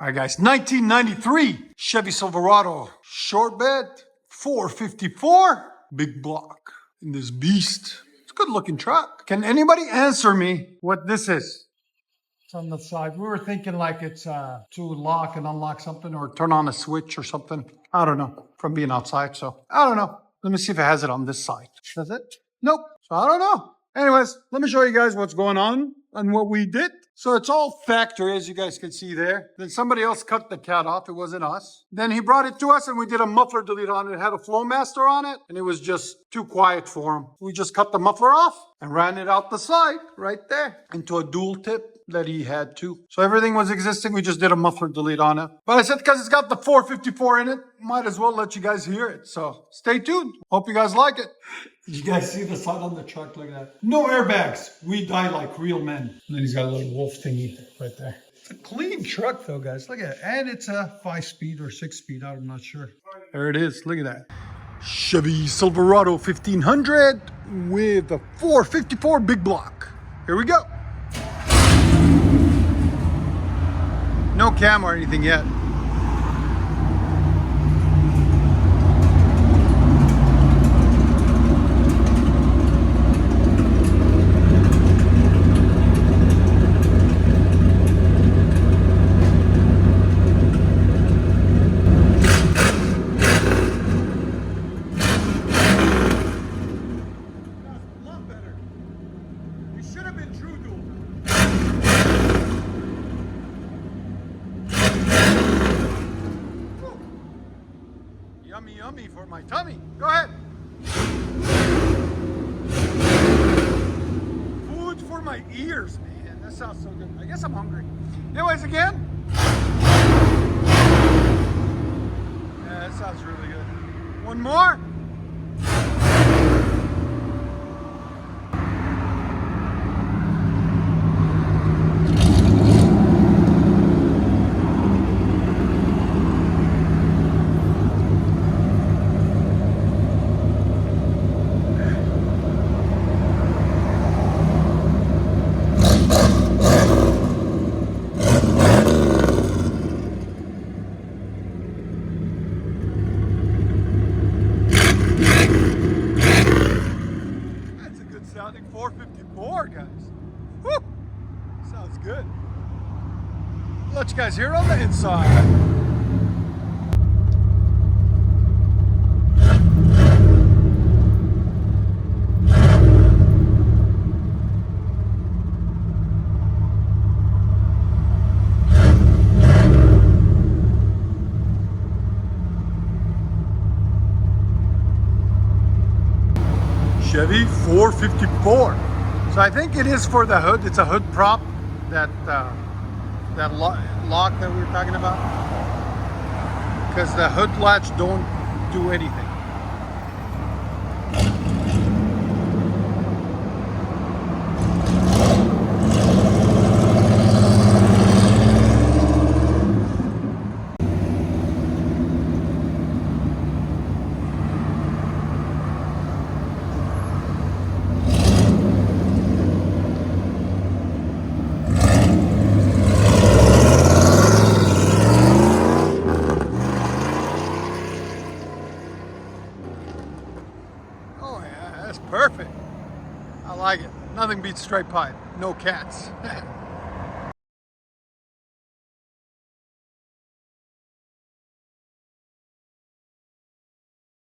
All right, guys, 1993 Chevy Silverado, short bed, 454, big block in this beast. It's a good looking truck. Can anybody answer me what this is? It's on the side. We were thinking like it's to lock and unlock something or turn on a switch or something. I don't know, from being outside, so I don't know. Let me see if it has it on this side. Does it? Nope. So I don't know. Anyways, let me show you guys what's going on and what we did. So it's all factory, as you guys can see there. Then somebody else cut the cat off. It wasn't us. Then he brought it to us and we did a muffler delete on it. It had a Flowmaster on it and it was just too quiet for him. We just cut the muffler off and ran it out the side right there into a dual tip that he had too. So everything was existing. We just did a muffler delete on it. But I said, because it's got the 454 in it, might as well let you guys hear it. So stay tuned. Hope you guys like it. Did you guys see the sign on the truck? Look at that. No airbags. We die like real men. And then he's got a little wolf thingy right there. It's a clean truck though, guys. Look at it. And it's a 5-speed or 6-speed. I'm not sure. There it is. Look at that. Chevy Silverado 1500 with a 454 big block. Here we go. No cam or anything yet. Yummy, yummy for my tummy. Go ahead. Food for my ears, man. That sounds so good. I guess I'm hungry. Anyways, again. Yeah, that sounds really good. One more. Sounding 454, guys. Woo! Sounds good. I'll let you guys hear it on the inside. Chevy 454. So I think it is for the hood. It's a hood prop, that lock that we were talking about. Because the hood latch don't do anything. Perfect. I like it. Nothing beats straight pipe. No cats.